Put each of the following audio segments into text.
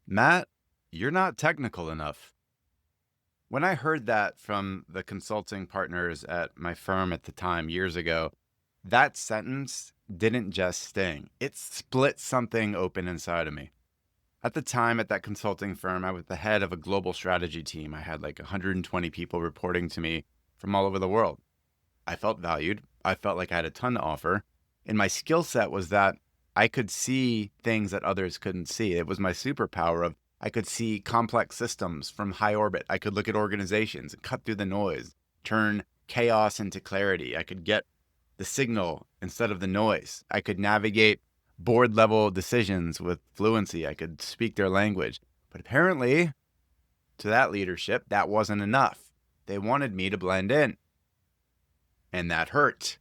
Matt, you're not technical enough. When I heard that from the consulting partners at my firm at the time years ago, that sentence didn't just sting. It split something open inside of me. At the time at that consulting firm, I was the head of a global strategy team. I had like 120 people reporting to me from all over the world. I felt valued. I felt like I had a ton to offer. And my skill set was that I could see things that others couldn't see. It was my superpower of I could see complex systems from high orbit. I could look at organizations and cut through the noise, turn chaos into clarity. I could get the signal instead of the noise. I could navigate board level decisions with fluency. I could speak their language. But apparently, to that leadership, that wasn't enough. They wanted me to blend in. And that hurt.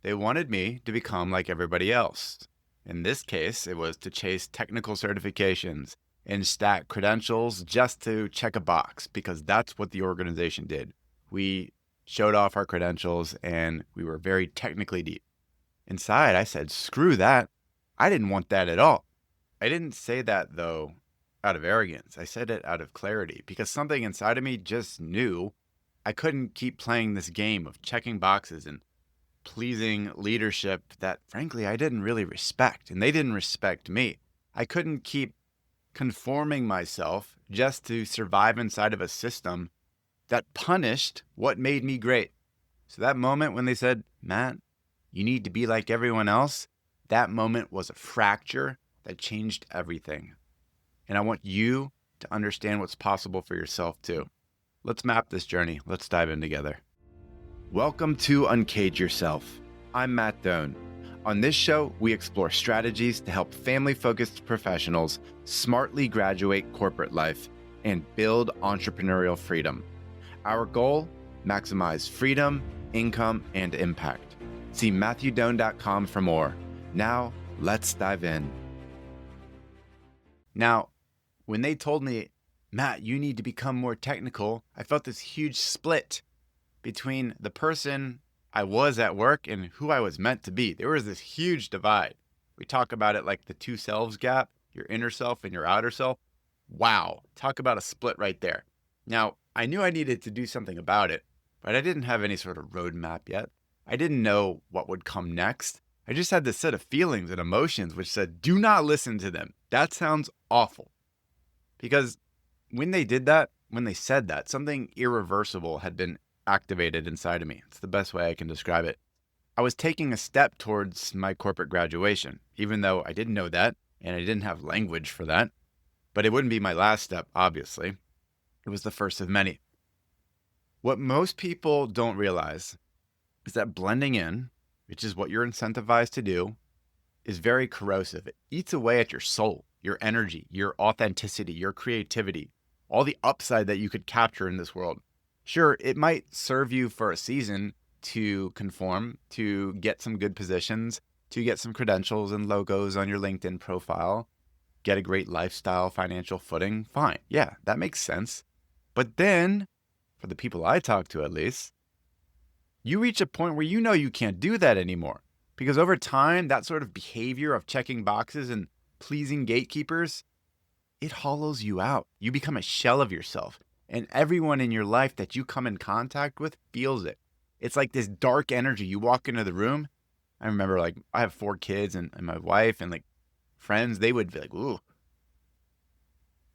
They wanted me to become like everybody else. In this case, it was to chase technical certifications and stack credentials just to check a box, because that's what the organization did. We showed off our credentials and we were very technically deep. Inside, I said, screw that. I didn't want that at all. I didn't say that, though, out of arrogance. I said it out of clarity, because something inside of me just knew I couldn't keep playing this game of checking boxes and pleasing leadership that, frankly, I didn't really respect, and they didn't respect me. I couldn't keep conforming myself just to survive inside of a system that punished what made me great. So that moment when they said, Matt, you need to be like everyone else, that moment was a fracture that changed everything. And I want you to understand what's possible for yourself too. Let's map this journey. Let's dive in together. Welcome to Uncage Yourself. I'm Matt Doan. On this show, we explore strategies to help family-focused professionals smartly graduate corporate life and build entrepreneurial freedom. Our goal? Maximize freedom, income, and impact. See MatthewDoan.com for more. Now, let's dive in. Now, when they told me, Matt, you need to become more technical, I felt this huge split between the person I was at work and who I was meant to be. There was this huge divide. We talk about it like the two selves gap, your inner self and your outer self. Wow, talk about a split right there. Now, I knew I needed to do something about it, but I didn't have any sort of roadmap yet. I didn't know what would come next. I just had this set of feelings and emotions which said, do not listen to them. That sounds awful. Because when they did that, when they said that, something irreversible had been activated inside of me. It's the best way I can describe it. I was taking a step towards my corporate graduation, even though I didn't know that and I didn't have language for that. But it wouldn't be my last step, obviously. It was the first of many. What most people don't realize is that blending in, which is what you're incentivized to do, is very corrosive. It eats away at your soul, your energy, your authenticity, your creativity, all the upside that you could capture in this world. Sure, it might serve you for a season to conform, to get some good positions, to get some credentials and logos on your LinkedIn profile, get a great lifestyle, financial footing. Fine. Yeah, that makes sense. But then, for the people I talk to at least, you reach a point where you know you can't do that anymore. Because over time, that sort of behavior of checking boxes and pleasing gatekeepers, it hollows you out. You become a shell of yourself. And everyone in your life that you come in contact with feels it. It's like this dark energy. You walk into the room. I remember, like, I have 4 kids and my wife and, like, friends. They would be like, ooh,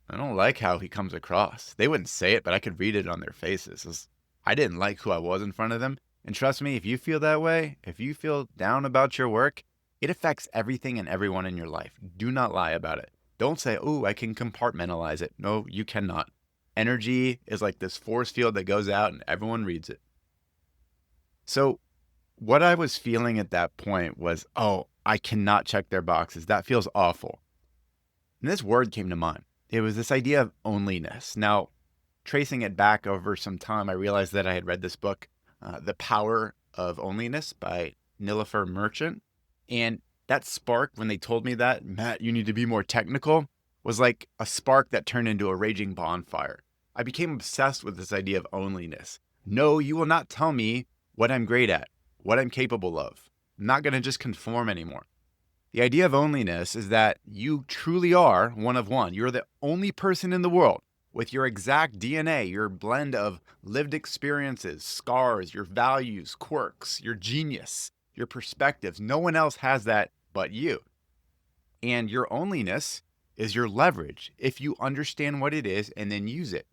I don't like how he comes across. They wouldn't say it, but I could read it on their faces. I didn't like who I was in front of them. And trust me, if you feel that way, if you feel down about your work, it affects everything and everyone in your life. Do not lie about it. Don't say, oh, I can compartmentalize it. No, you cannot. Energy is like this force field that goes out and everyone reads it. So what I was feeling at that point was, oh, I cannot check their boxes. That feels awful. And this word came to mind. It was this idea of onlyness. Now, tracing it back over some time, I realized that I had read this book, The Power of Onlyness by Nilofer Merchant. And that spark, when they told me that, Matt, you need to be more technical, was like a spark that turned into a raging bonfire. I became obsessed with this idea of onlyness. No, you will not tell me what I'm great at, what I'm capable of. I'm not going to just conform anymore. The idea of onlyness is that you truly are one of one. You're the only person in the world with your exact DNA, your blend of lived experiences, scars, your values, quirks, your genius, your perspectives. No one else has that but you. And your onlyness is your leverage if you understand what it is and then use it.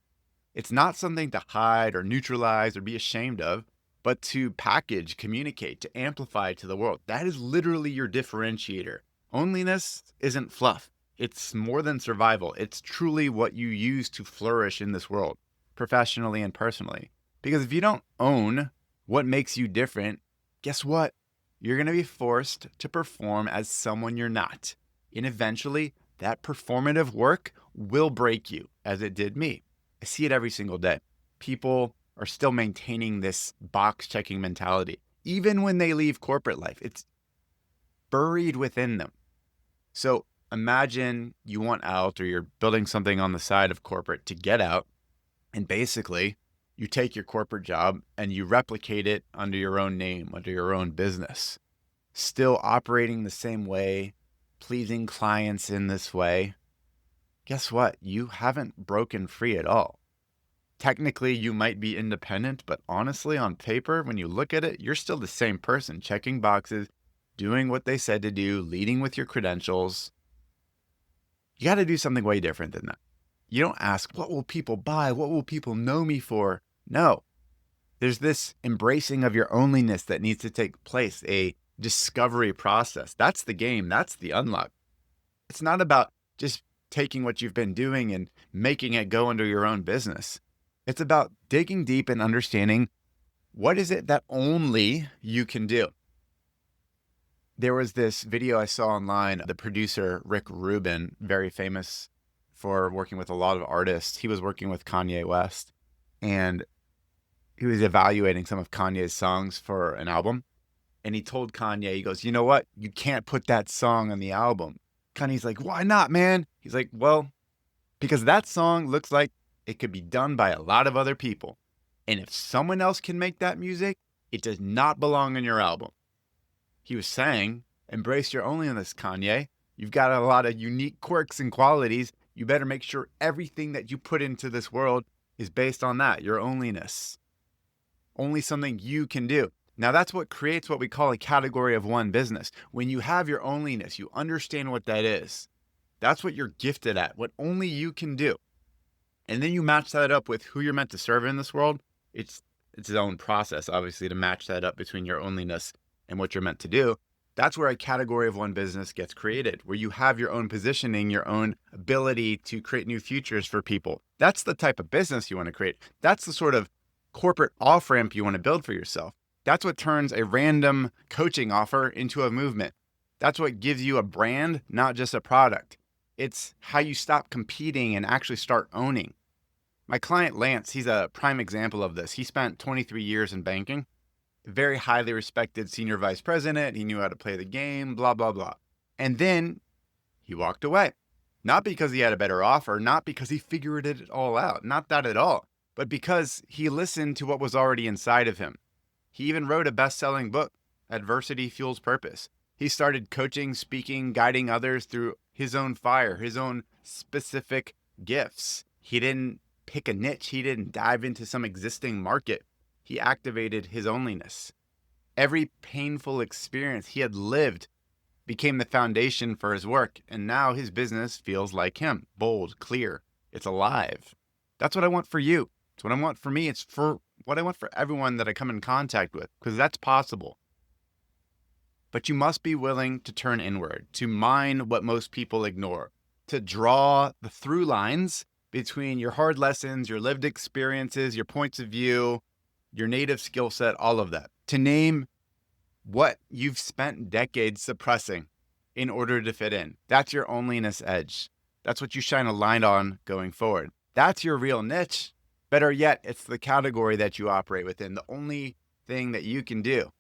It's not something to hide or neutralize or be ashamed of, but to package, communicate, to amplify to the world. That is literally your differentiator. Onlyness isn't fluff. It's more than survival. It's truly what you use to flourish in this world, professionally and personally. Because if you don't own what makes you different, guess what? You're going to be forced to perform as someone you're not. And eventually, that performative work will break you, as it did me. I see it every single day. People are still maintaining this box checking mentality. Even when they leave corporate life, it's buried within them. So imagine you want out, or you're building something on the side of corporate to get out. And basically, you take your corporate job and you replicate it under your own name, under your own business, still operating the same way, pleasing clients in this way. Guess what? You haven't broken free at all. Technically, you might be independent, but honestly, on paper, when you look at it, you're still the same person, checking boxes, doing what they said to do, leading with your credentials. You got to do something way different than that. You don't ask, what will people buy? What will people know me for? No. There's this embracing of your onlyness that needs to take place, a discovery process. That's the game. That's the unlock. It's not about just taking what you've been doing and making it go under your own business. It's about digging deep and understanding what is it that only you can do. There was this video I saw online, the producer, Rick Rubin, very famous for working with a lot of artists. He was working with Kanye West, and he was evaluating some of Kanye's songs for an album. And he told Kanye, he goes, you know what? You can't put that song on the album. Kanye's like, why not, man? He's like, well, because that song looks like it could be done by a lot of other people. And if someone else can make that music, it does not belong on your album. He was saying, embrace your onlyness, Kanye. You've got a lot of unique quirks and qualities. You better make sure everything that you put into this world is based on that, your onlyness. Only something you can do. Now, that's what creates what we call a category of one business. When you have your onlyness, you understand what that is. That's what you're gifted at, what only you can do. And then you match that up with who you're meant to serve in this world. It's its own process, obviously, to match that up between your onlyness and what you're meant to do. That's where a category of one business gets created, where you have your own positioning, your own ability to create new futures for people. That's the type of business you want to create. That's the sort of corporate off-ramp you want to build for yourself. That's what turns a random coaching offer into a movement. That's what gives you a brand, not just a product. It's how you stop competing and actually start owning. My client, Lance, he's a prime example of this. He spent 23 years in banking, very highly respected senior vice president. He knew how to play the game, blah, blah, blah. And then he walked away. Not because he had a better offer, not because he figured it all out, not that at all, but because he listened to what was already inside of him. He even wrote a best-selling book, Adversity Fuels Purpose. He started coaching, speaking, guiding others through his own fire, his own specific gifts. He didn't pick a niche. He didn't dive into some existing market. He activated his onlyness. Every painful experience he had lived became the foundation for his work, and now his business feels like him, bold, clear. It's alive. That's what I want for you. It's what I want for me. It's for what I want for everyone that I come in contact with, because that's possible. But you must be willing to turn inward, to mine what most people ignore, to draw the through lines between your hard lessons, your lived experiences, your points of view, your native skill set, all of that. To name what you've spent decades suppressing in order to fit in. That's your onlyness edge. That's what you shine a light on going forward. That's your real niche. Better yet, it's the category that you operate within, the only thing that you can do.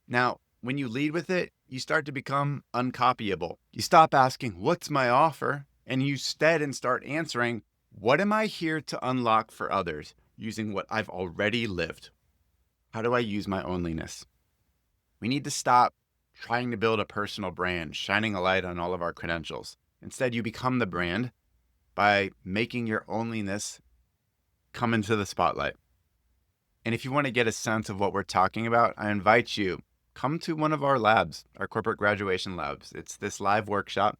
Now, when you lead with it, you start to become uncopyable. You stop asking, what's my offer? And you instead start answering, what am I here to unlock for others using what I've already lived? How do I use my onlyness? We need to stop trying to build a personal brand, shining a light on all of our credentials. Instead, you become the brand by making your onlyness come into the spotlight. And if you want to get a sense of what we're talking about, I invite you, come to one of our labs, our corporate graduation labs. It's this live workshop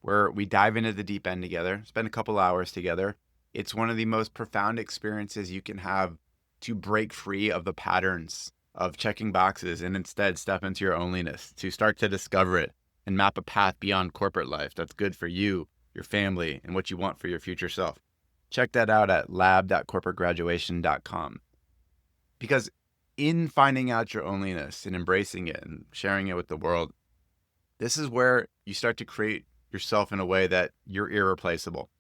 where we dive into the deep end together, spend a couple hours together. It's one of the most profound experiences you can have to break free of the patterns of checking boxes and instead step into your onlyness, to start to discover it and map a path beyond corporate life that's good for you, your family, and what you want for your future self. Check that out at lab.corporategraduation.com. Because in finding out your onlyness and embracing it and sharing it with the world, this is where you start to create yourself in a way that you're irreplaceable.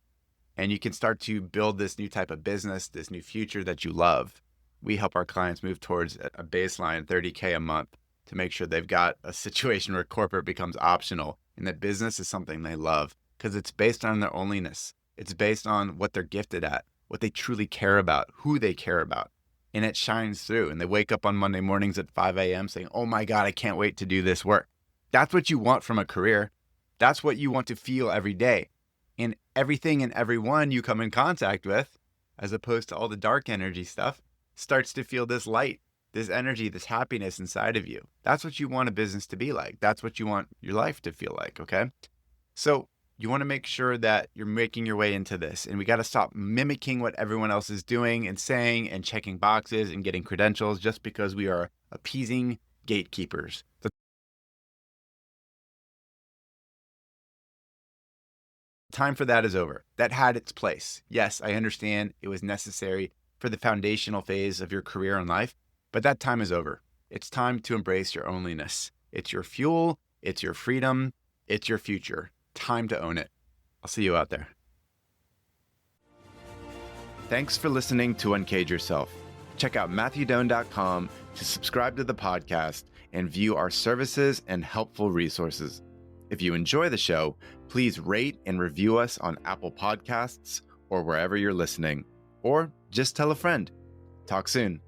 And you can start to build this new type of business, this new future that you love. We help our clients move towards a baseline $30K a month to make sure they've got a situation where corporate becomes optional and that business is something they love because it's based on their onlyness. It's based on what they're gifted at, what they truly care about, who they care about. And it shines through. And they wake up on Monday mornings at 5 a.m. saying, oh my God, I can't wait to do this work. That's what you want from a career. That's what you want to feel every day. And everything and everyone you come in contact with, as opposed to all the dark energy stuff, starts to feel this light, this energy, this happiness inside of you. That's what you want a business to be like. That's what you want your life to feel like, okay? So you want to make sure that you're making your way into this. And we got to stop mimicking what everyone else is doing and saying and checking boxes and getting credentials just because we are appeasing gatekeepers. The time for that is over. That had its place. Yes, I understand it was necessary for the foundational phase of your career and life, but that time is over. It's time to embrace your onlyness. It's your fuel. It's your freedom. It's your future. Time to own it. I'll see you out there. Thanks for listening to Uncage Yourself. Check out MatthewDoan.com to subscribe to the podcast and view our services and helpful resources. If you enjoy the show, please rate and review us on Apple Podcasts or wherever you're listening, or just tell a friend. Talk soon.